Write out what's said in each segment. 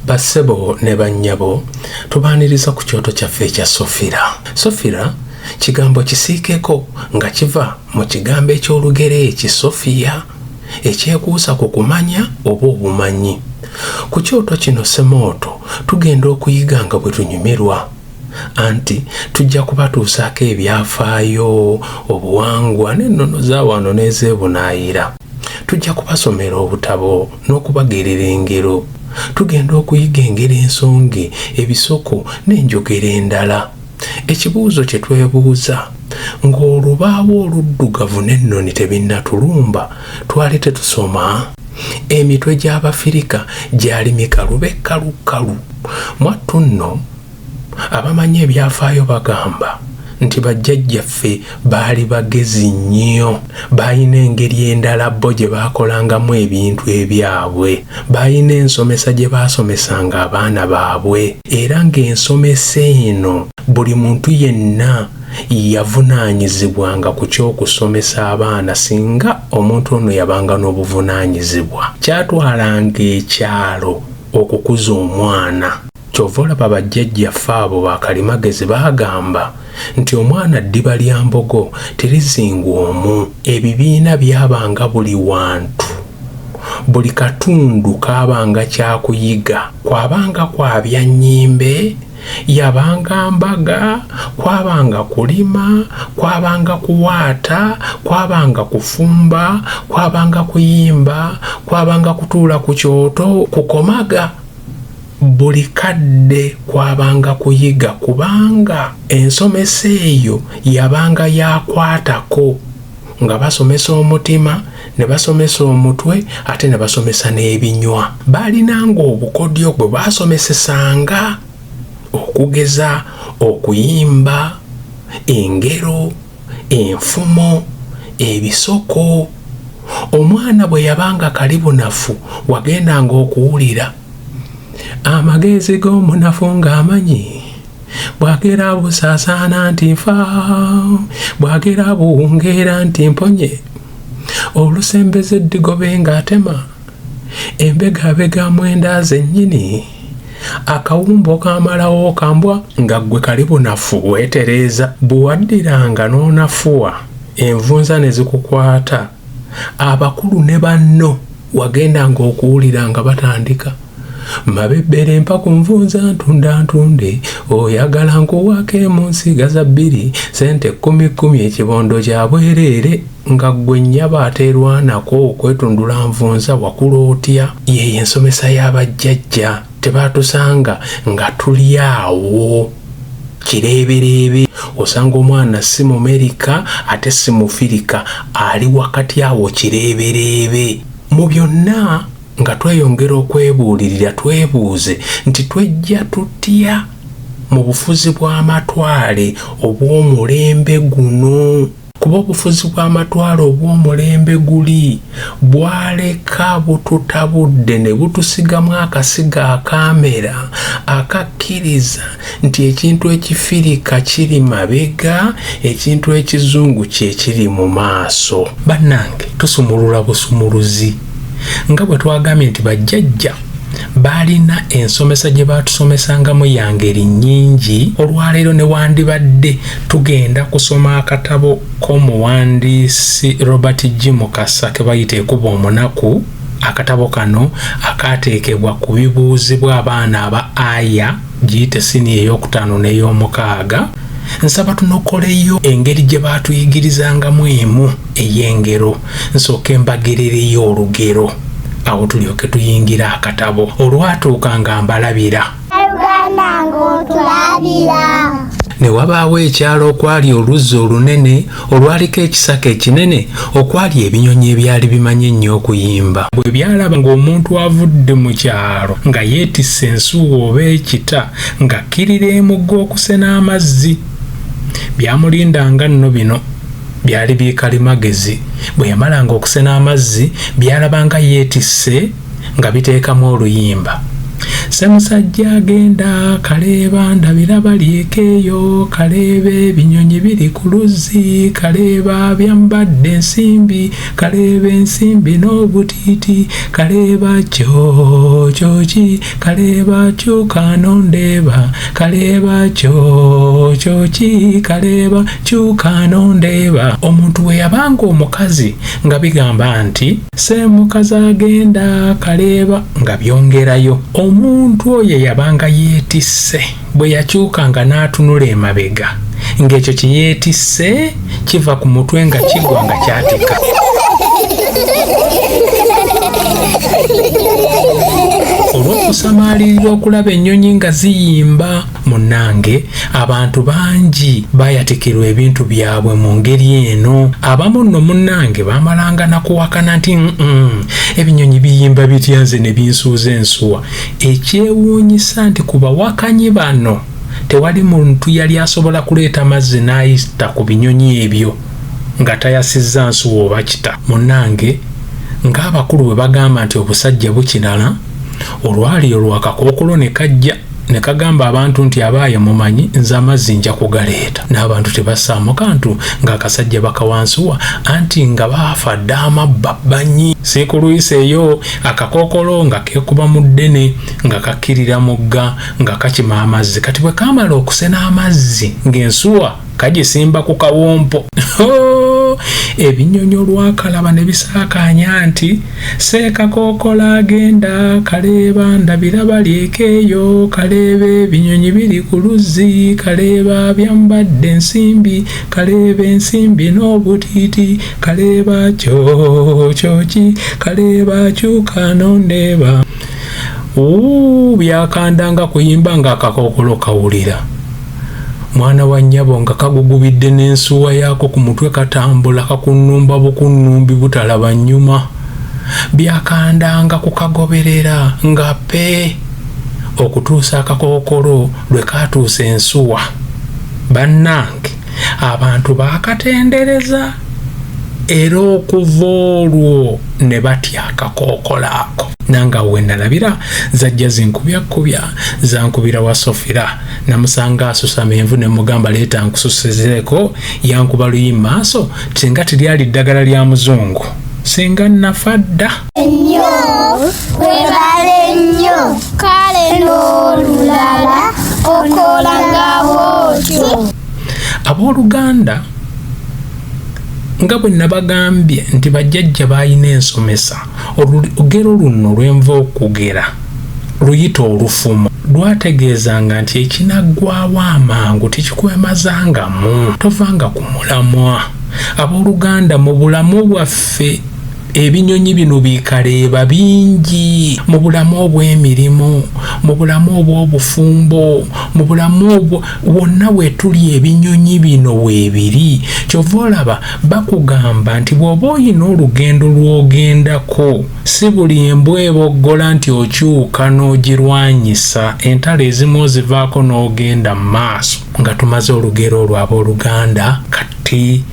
Bassebo ne bannyabo tubaaniriza ku kyoto kyaffe ekya Sofira. Sofira kigambo kisiikeko nga kiva mu kigambo eky'olugero Sofiya ekyekuusa ku kumanya oba obumanyi. Ku kyoto kino Semooto tugenda okuyiga nga bwe tunyumirwa, anti tujja kubatuusaako ebyafaayo, obuwangwa n'ennono za wano n'ezeebunaayira. Tujja kubasomera obutabo n'okubagerera engero. Tugenda okuyiga engero ensonge, ebisoko n'enjogera endala. Ekibuuzo kye twebuuza, ng'olubaawo oluddugavu n'ennoni tebinnatulumba twali tetusoma? Emitwe gy'Abafirika gyali mikalu. Mwattu nno abamanyi ebyafaayo bagamba nti bajjajjaffe baali bagezi nnyo, baalina engeri endala bo gye baakolangamu ebintu ebyabwe, baalina ensomesa gye baasomesanga abaana baabwe, era ng'ensomesa eno buli muntu yenna yavunaanyizibwanga ku ky'okusomesa abaana singa omuntu ono yabanga n'obuvunaanyizibwa. Kyatwalanga ekyalo okukuza omwana. Kyova olaba bajjajjaffe abo bakalimagezi baagamba nti omwana ddiba lya mbogo terizingwa omu. Ebibiina byabanga buli wantu, buli katundu kaabanga kyakuyiga. Kwabanga kwabya nnyimbe, yabanga mbaga, kwabanga kulima, kwabanga kuwaata, kwabanga kufumba, kwabanga kuyimba, kwabanga kutuula ku kyoto, kukomaga. Buli kadde kwabanga kuyiga kubanga ensomesa eyo yabanga yakwatako nga basomesa omutima, ne basomesa omutwe, ate ne basomesa n'ebinywa. Baalinanga obukodyo bwe baasomesesanga okugeza okuyimba, engero, enfumo, ebisoko. Omwana bwe yabanga kalibunafu wagendanga okuwulira amagezi g'omunafu ng'amanyi, bwagera busaasaana nti nfa, bwagera buwungeera nti mponye, olusembeze eddigobe ng'atema, embegabega mwenda zennyini, akawumbo kamalawo kambwa nga ggwe kalibunafu weetereeza. Bwewaddiranga n'onafuwa envunza ne zikukwata, abakulu ne banno wagendanga okuwulira nga batandika, mabebbere empa ku nvunza ntunde, oyagala nkuwaake mu nsiga za bbiri, sente 10 ekibondo kya bwereere. Nga ggwe nnyaba ateerwanako okwetundula nvunza wakula otya? Yeyo ensomesa y'abajjajja. Tebaatusanga nga tuli awo kireebereebe. Osanga omwana si mu Amerika ate si mu Firika, ali wakati awo kireebereebe. Mu byonna nga tweyongera okwebuulirira twebuuze nti twejja tutya mu bufuzi bw'amatwale obw'omulembe guno. Kuba obufuzi bw'amatwale obw'omulembe guli bwaleka bututabudde ne butusigamu akasiga akamera akakkiriza nti ekintu ekifirika kiri mabega, ekintu ekizungu kye kiri mu maaso. Bannange, tusumulula busumuluzi. Nga bwe twagambye nti bajjajja baalina ensomesa gye baatusomesangamu ya ngeri nnyingi. Olwaleero ne wandibadde tugenda kusoma akatabo k'omuwandiisi Robert G. Mukasa ke bayita Ekuba Omunaku. Akatabo kano akaateekebwa ku bibuuzibwa abaana aba aya giyite siniya ey'okutaano n'ey'omukaaga. Nsaba tunokoleyo engeri gye baatuyigirizangamu emu ey'engero. Nsooke mbagerereyo olugero, awo tulyoke tuyingira akatabo. Olwatuuka nga mbalabira, Uganda ng'otulabira. ne wabaawo ekyalo okwali oluzzi olunene olwaliko ekisaka ekinene okwali ebinyonyi ebyali bimanyi ennyo okuyimba. Bwe byalaba ng'omuntu avudde mu kyalo nga yeetisse ensuwa oba ekita ng'akkirira emugga okusena amazzi, byamulindanga nno bino byali bikalimagezi. Bwe yamalanga okusena amazzi byalabanga yeetisse nga biteekamu oluyimba. Ssemusajja agenda Kaleeba ndabira balyekeeyo Kaleeba ebinyonyi biri ku luzzi Kaleeba byambadde ensimbi Kaleeba ensimbi n'obutiiti Kaleeba kyoki Kaleeba kyuka nondeeba Kaleeba kyoki Kaleeba kyuka nondeeba. Omuntu we yabanga omukazi nga bigamba nti Ssemukazi agenda Kaleeba nga byongerayo. Omuntu oyo yabanga yeetisse bwe yakyukanga n'atunula emabega ng'ekyo kye yeetisse kiva ku mutwe nga kigwa nga kyateka. Olw'okusamaalirira okulaba ennyonyi nga ziyimba munnange abantu bangi bayatikirwa ebintu byabwe mu ngeri eno. Abamu nno munnange bamalanga nakuwakana nti ebinyonyi biyimba bitya nze ne binsuuza ensuwa. Ekyewuunyisa nti ku bawakanyi bano tewali muntu yali asobola kuleeta mazzi n'ayita ku binyonyi ebyo nga tayasizza nsuwa oba kita. Munnange ng'abakulu bwe bagamba nti obusajja bukirala, olwaliyo lwakakookolo ne kajja ne kagamba abantu nti abaaye mumanyi nze amazzi nja kugaleeta. N'abantu tebassaamu kantu ng'akasajja bakawansuwa anti nga baafa dda amabba banyi. Seekuluyisa eyo akakookolo nga keekuba mu ddene nga kakkirira mugga nga kakima amazzi. Kati bwe kaamala okusena amazzi ng'ensuwa kagisimba ku kawompo. Ebinyonyi olwakalaba ne bisaakaanya nti Sseekakookolo agenda Kaleeba ndabira balyekeeyo Kaleeba ebinyonyi biri ku luzzi Kaleeba byambadde ensimbi Kaleeba ensimbi n'obutiiti Kaleeba kyoki Kaleeba kyuka nondeeba. Byakandanga kuyimba nga akakookolo kawulira. Mwana wa nnyabo nga kagugubidde n'ensuwa yaako ku mutwe katambula kakunnumba bukunnumbi butalaba nnyuma. Byakandanga kukagoberera nga pe okutuusa akakookolo lwe katuusa ensuwa. Bannange abantu baakatendereza era okuva olwo ne batya akakookolo ako. Nanga we nalabira zajja zinkubya zankubira wa Sofira namusanga asusama envu ne mugamba leeta nkususizeeko yankuba luyi maaso tinga tiryali ddagala lya muzungu singa nafa dda. Ennyo webale nnyo kale n'olulala okola nga bw'otyo. Abooluganda nga bwe nabagambye nti bajjajja baalina ensomesa. Olugero luno lwenva okugera luyita olufumo lwategeezanga nti ekinaggwaawo amangu tekikwemazangamu tovanga ku mulamwa. Abooluganda mu bulamu bwaffe ebinyonyi bino bikaleeba bingi mu bulamu obw'emirimu, mu bulamu obw'obufumbo, mu bulamu wonna we tuli ebinyonyi bino weebiri. Kyova olaba bakugamba nti bw'oba oyina olugendo lw'ogendako si buli embwa eboggola nti okyuka n'ogirwanyisa. Entalo ezimu ozivaako n'ogenda mu maaso. Nga tumaze olugero olwo abooluganda kati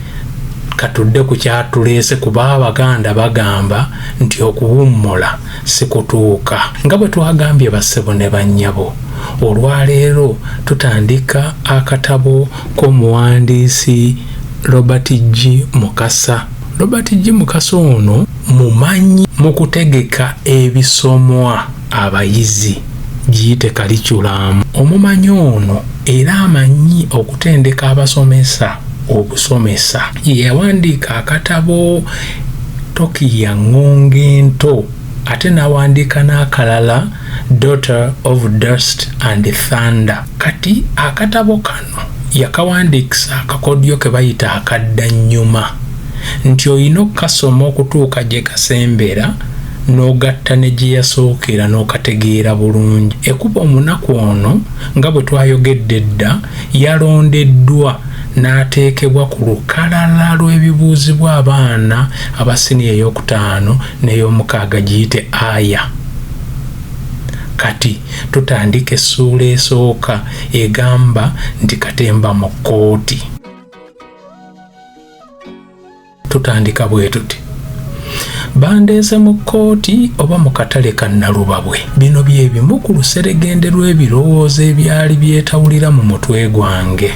katudde ku kyatuleese kuba Abaganda bagamba nti okuwummula si kutuuka. Nga bwe twagambye bassebo ne bannyabo, olwaleero tutandika akatabo k'omuwandiisi Robert G. Mukasa. Robert G. Mukasa ono mumanyi mu kutegeka ebisomwa abayizi giyite kaliculamu. Omumanyi ono era amanyi okutendeka abasomesa obusomesa. Yawandiika akatabo Tokiya Ngonge Ento ate nawandiika n'akalala Daughter of Dust and Thunder. Kati akatabo kano yakawandiikisa akakodyo ke bayita akaddannyuma nti oyina okukasoma okutuuka gye kasembera n'ogatta ne gye yasookera n'okategeera bulungi. Ekuba omunaku ono nga bwe twayogedde dda yalondeddwa n'ateekebwa ku lukalala lw'ebibuuzibwa abaana abasiniya ey'okutaano n'ey'omukaaga giyite aya. Kati tutandika essuula esooka egamba nti Katemba mu kkooti. Tutandika bwe tuti. bandeese mu kkooti oba mu katale ka Nalubabwe. Bino bye bimu ku luseregende lw'ebirowoozo ebyali byetawulira mu mutwe gwange.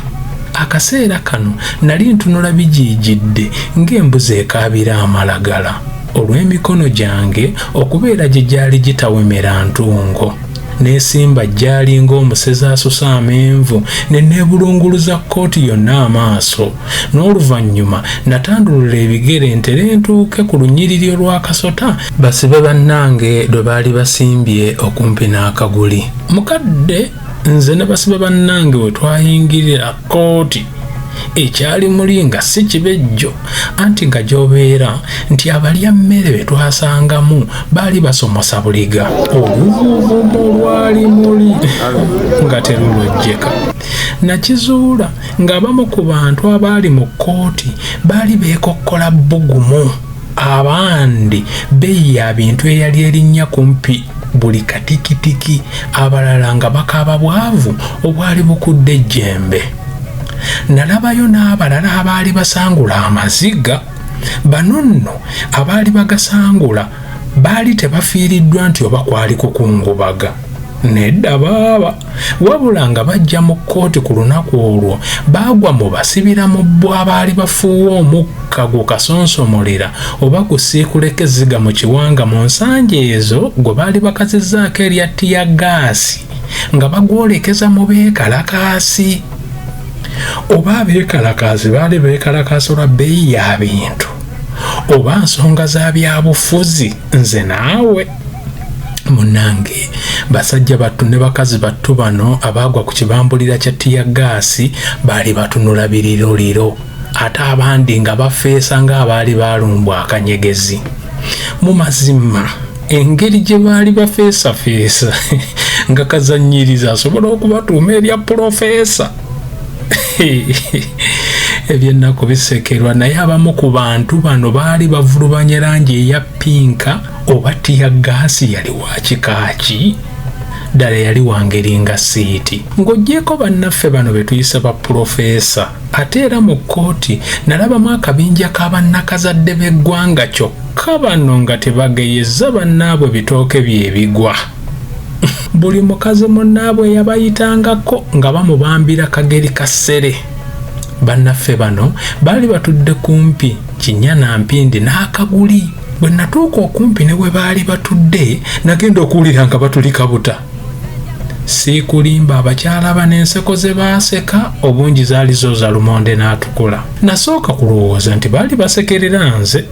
Akaseera kano nali ntunula bijiijidde ng'embuzi ekaabira amalagala olw'emikono gyange okubeera gye gyali gitawemera ntungo. Neesimba gyali ng'omusezi asusa amenvu ne neebulunguluza kkooti yonna amaaso, n'oluvannyuma natandulula ebigere ntere ntuuke ku lunyiriri olw'akasota basibe bannange lwe baali basimbye okumpi n'akaguli. Mukadde nze ne basibe bannange we twayingirira kkooti ekyali muli nga si kibejjo anti nga gy'obeera nti abalya mmere be twasangamu baali basomosa buliga. Oluvuuvuumo olwali muli nga terulojjeka. Nakizuula ng'abamu ku bantu abaali mu kkooti baali beekokkola bbugumu, abandi beeya bintu eyali erinnya kumpi buli katikitiki, abalala nga bakaaba bwavu obwali bukudde ejjembe. Nalabayo n'abalala abaali basangula amaziga. Bano nno abaali bagasangula baali tebafiiriddwa nti oba kwali kukungubaga. Nedda baaba, wabula nga bajja mu kkooti ku lunaku olwo baagwa mu basibira mu bbwa abaali bafuuwa omukka gukasonsomolera oba gusiikuleka ezziga mu kiwanga mu nsanja ezo gwe baali bakazizzaako erya tiyagaasi nga bagwolekeza mu beekalakaasi. Oba abeekalakaasi baali beekalakaasi olwa bbeeyi ya bintu oba nsonga za byabufuzi, nze naawe. Munnange, basajja battu ne bakazi battu bano abaagwa ku kibambulira kya tiyagaasi baali batunula biriroliro, ate abandi nga bafeesa ng'abaali balumbwa akanyegezi. Mu mazima engeri gye baali bafeesafeesa nga kazannyiriza asobola okubatuuma erya pulofeesa. Ebyennaku bisekerwa, naye abamu ku bantu bano baali bavulubanya langi eya pinka oba tiyagaasi yali wa kika ki? Ddala yali wa ngeri nga siiti. Ng'oggyeko bannaffe bano be tuyisa ba pulofeesa, ate era mu kkooti nalabamu akabinja k'abannakazadde b'eggwanga kyokka bano nga tebageyezza bannaabwe bitooke bye bigwa. Buli mukazi munnaabwe yabayitangako nga bamubambira kageri kasere. Bannaffe bano baali batudde kumpi Kinyana Mpindi n'akaguli. Bwe natuuka okumpi ne we baali batudde nagenda okuwulira nga batulika buta. Siikulimba abakyala n'enseko ze baaseka obungi zaali zo za lumonde n'atukula. Nasooka kulowooza nti baali basekerera nze,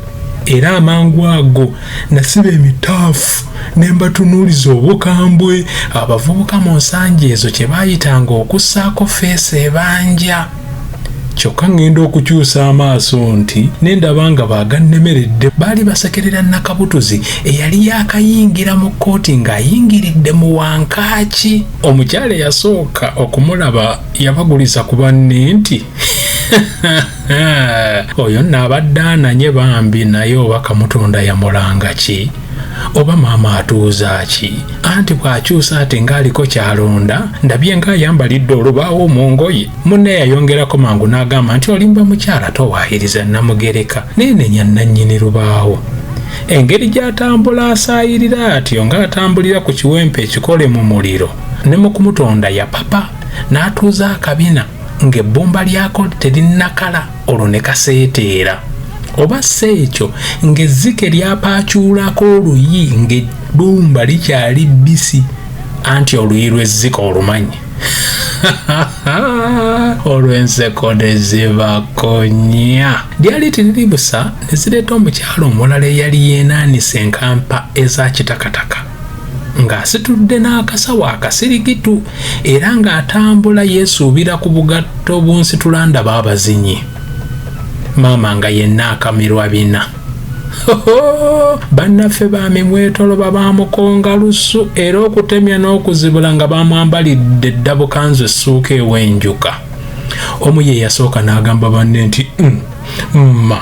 era amangu ago nasiba emitaafu ne mbatunuuliza obukambwe abavubuka mu nsanja ezo kye baayitanga okussaako feesa ebanja. Kyokka ngenda okukyusa amaaso nti nendaba nga baagannemeredde. Baali basekerera Nakabutuzi eyali yaakayingira mu kkooti ng'ayingiridde mu wankaaki. Omukyala eyasooka okumulaba yabaguliza ku banne nti oyo nno abadde ananye bambi, naye oba Kamutonda yamulanga ki oba maama atuuza ki? Anti bw'akyusa ate ng'aliko kyalonda, ndabye ng'ayambalidde olubaawo mu ngoye. Munne yayongerako mangu n'agamba nti olimba mukyala towaayiriza Namugereka, neenenya nannyini lubaawo. Engeri gy'atambula asaayirira atyo ng'atambulira ku kiwempe ekikole mu muliro, ne mu Kumutonda yapapa n'atuuza akabina ng'ebbumba lyako terinnakala, olwo ne kaseeteera. Oba seekyo ng'ezzike lyapaacuulako oluyi ng'ebbumba likyali bbisi, anti oluyi lw'ezzike olumanyi. Olw'enseko ne zibakonya. Lyali tiriri busa ne zireeta omukyala omulala eyali yeenaanisa enkampa eza kitakataka ng'asitudde n'akasawo akasirigitu era ng'atambula yeesuubira ku bugatto bunsitula ndaba abazinyi. Maama nga yenna akamirwa bina. Bannaffe baamimwetoloba baamukonga lusu era okutemya n'okuzibula nga baamwambalidde dda bukanzu essuuka ew'enjuka. Omu ye yasooka n'agamba banne nti mma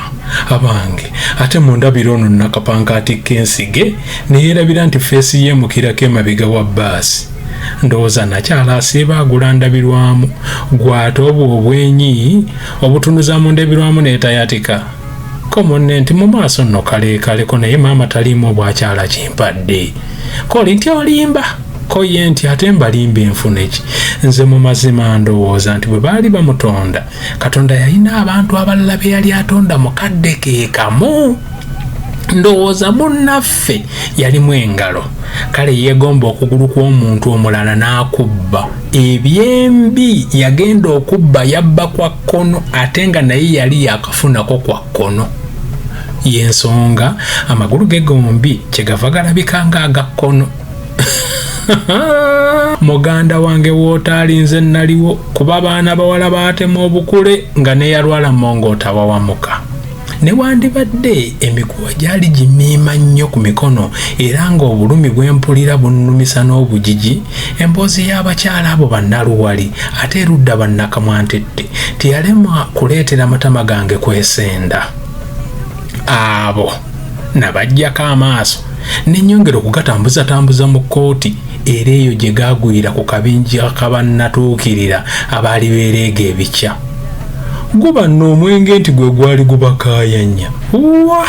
abange, ate mundabira ono nakapankaati k'ensige ne yeerabira nti feesi yeemukirako emabega wa bbaasi. Ndowooza nakyala asiiba agula ndabirwamu, gw'ate obwo obwenyi obutunuza mu ndabirwamu n'etayatika. ko munne nti mu maaso nno kaleekaleko naye maama taliimu obwakyala kimpadde koli nti olimba ko ye nti ate mbalimba enfune ki nze mu mazima ndowooza nti bwe baali bamutonda Katonda yalina abantu abalala be yali atonda mu kadde ke kamu ndowooza munnaffe yalimu engalo kale yeegomba okugulu kw'omuntu omulala n'akubba ebyembi yagenda okubba yabba kwa kkono ate nga naye yali yakafunako kwa kkono y'ensonga amagulu ge gombi kyegava galabika nga kkono muganda wange w'otaalinze naliwo kuba baana bawala baatema obukule nga neyalwala mongoota wawamuka newandibadde emikuwa gyali gimiima nnyo ku mikono era ng'obulumi bw'empulira bunnumisa n'obujiji emboozi y'abakyala abo bannaluwali ate erudda bannakamwantette teyalema kuleetera matama gange kwesenda abo nabajjako amaaso n'ennyongera okugatambuzatambuza mu kkooti era eyo gye gaagwira ku kabinja kabannatuukirira abaali beereega ebikya guba nno omwenge nti gwe gwali gubakaayanya wa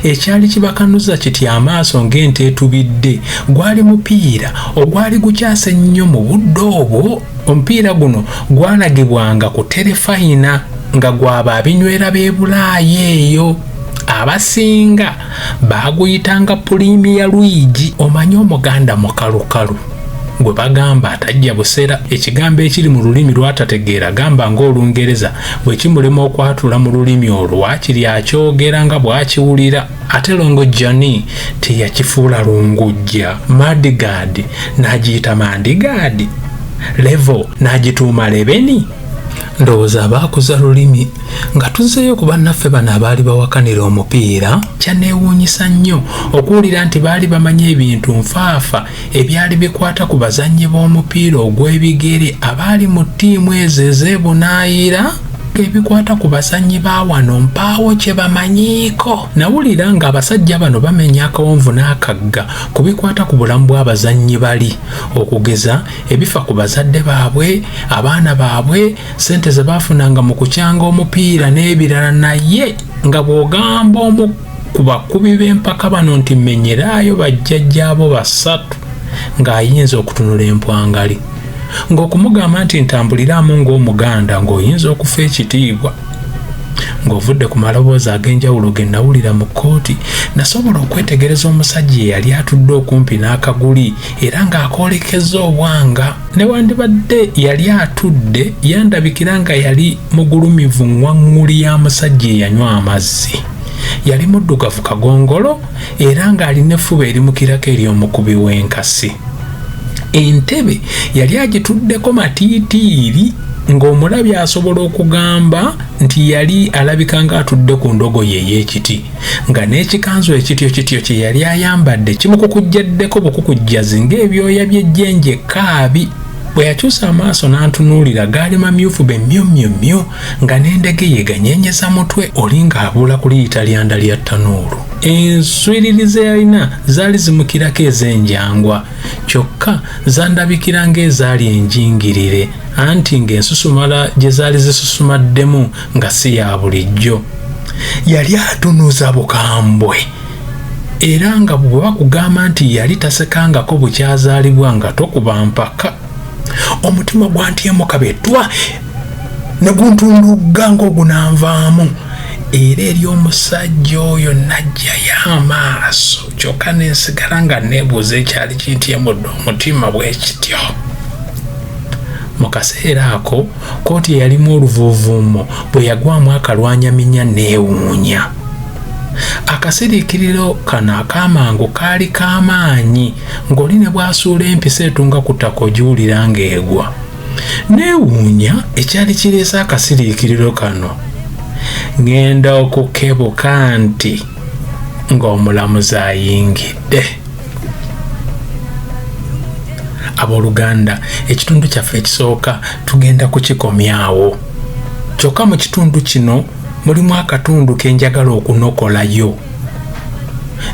ekyali kibakanuza kiti amaaso ng'ente etubidde gwali mupiira ogwali gukyase nnyo mu budde obwo omupiira guno gwalagibwanga ku terefayina nga gwaba abinywera b'e Bulaayi eyo abasinga baaguyitanga Pulimiya Lwigi omanyi omuganda mukalukalu gwe bagamba atajja busera ekigambo ekiri mu lulimi lwatategeera gamba ng'Olungereza bwe kimulema okwatula mu lulimi olwo waakiri akyogera nga bw'akiwulira ate Longo Johnny teyakifuula lungujja Madigadi n'agiyita Mandigadi Levo n'agituuma Lebeni ndowooza abaakuza lulimi nga tuzzeeyo ku bannaffe bano abaali bawakanira omupiira kyaneewuunyisa nnyo okuwulira nti baali bamanyi ebintu nfaafa ebyali bikwata ku bazannyi b'omupiira ogw'ebigere abaali mu ttiimu ezo ez'ebunaayira ebikwata ku bazannyi ba wano mpaawo kye bamanyiiko nawulira nga abasajja bano bamenya akawonvu n'akagga ku bikwata ku bulamu bw'abazannyi bali okugeza ebifa ku bazadde baabwe abaana baabwe ssente ze baafunanga mu kukyanga omupiira n'ebirala naye nga bw'ogamba omu ku bakubi b'empaka bano nti mmenyeraayo bajjajjaabo basatu ng'ayinza okutunula empwangali ng'okumugamba nti ntambuliramu ng'omuganda ng'oyinza okufa ekitiibwa ng'ovudde ku maloboozi ag'enjawulo ge nawulira mu kkooti nasobola okwetegereza omusajja eyali atudde okumpi n'akaguli era ng'akoolekeza obwanga newandibadde yali atudde yandabikira nga yali mugulumivu ngwaŋŋuli ya musajja eyanywa amazzi yali muddugavu kagongolo era ng'alina effuba erimukirako ery'omukubi w'enkasi entebe yali agituddeko matiitiiri ng'omulabi asobola okugamba nti yali alabika ng'atudde ku ndogoyi ey'ekiti nga n'ekikanzu ekityo kye yali ayambadde kimukukujjaddeko bukukujjazi ng'ebyoya by'ejjenje kaabi bwe yakyusa amaaso n'antunuulira gaali mamyufu be mmyo nga n'endege yeeganyeenyeza mutwe oli ng'abula ku liyita lyanda lya ttanuulu enswiriri ze yalina zaali zimukirako ez'enjangwa kyokka zandabikira ng'ezaali enjingirire anti ng'ensusumala gye zaali zisusumaddemu nga si ya bulijjo yali atunuuza bukambwe era nga bwe bakugamba nti yali tasekangako bukyazaalibwa nga tokuba mpaka omutima gwantyemu kabetwa ne guntundugga ng'ogunanvaamu era eri omusajja oyo najjayo amaaso kyokka nensigala nga neebuuza ekyali kintyemudde omutima bwekityo mu kaseera ako kooti eyalimu oluvuuvuumo bwe yagwamu akalwanyaminya neewuunya akasiriikiriro kano ak'amangu kaali k'amaanyi ng'oli ne bw'asuula empisa etunga ku ttaka ogiwulira ng'egwa neewuunya ekyali kireese akasiriikiriro kano ngenda okukebuka nti ng'omulamuzi ayingidde abooluganda ekitundu kyaffe ekisooka tugenda kukikomyawo kyokka mu kitundu kino mulimu akatundu ke njagala okunokolayo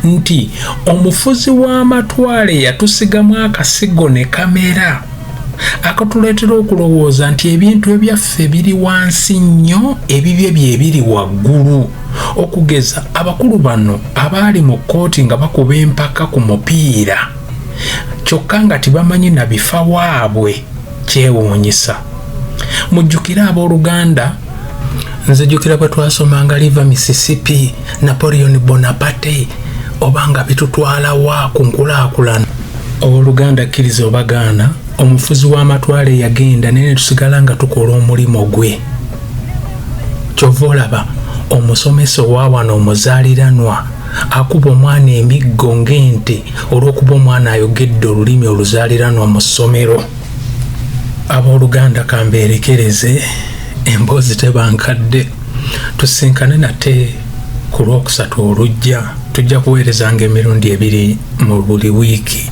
nti omufuzi w'amatwale yatusigamu akasigo ne kamera akatuleetera okulowooza nti ebintu ebyaffe biri wansi nnyo, ebibye bye biri waggulu. Okugeza abakulu bano abaali mu kkooti nga bakuba empaka ku mupiira kyokka nga tibamanyi na bifa waabwe kyewuunyisa. Mujjukire abooluganda, nze jjukira bwe twasomanga River Mississippi, Napoleon Bonaparte, oba nga bitutwala wa ku nkulaakulana. Obooluganda kkiriza obagaana, omufuzi w'amatwale yagenda naye ne tusigala nga tukola omulimo gwe. Kyova olaba omusomesa owa wano omuzaaliranwa akuba omwana emiggo ng'ente olw'okuba omwana ayogedde olulimi oluzaaliranwa mu ssomero. Abooluganda kambeerekereze, emboozi teba nkadde. Tusinkane nate ku Lwokusatu olujja. Tujja kuweerezanga emirundi 2 mu buli wiiki.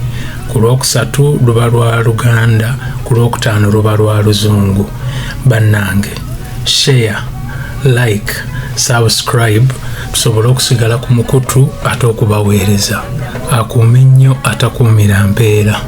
Ku Lwokusatu luba lwa Luganda, ku Lwokutaano luba lwa Luzungu. Bannange, share, like, subscribe tusobole okusigala ku mukutu ate okubaweereza. Akuume nnyo atakuumira mpeera.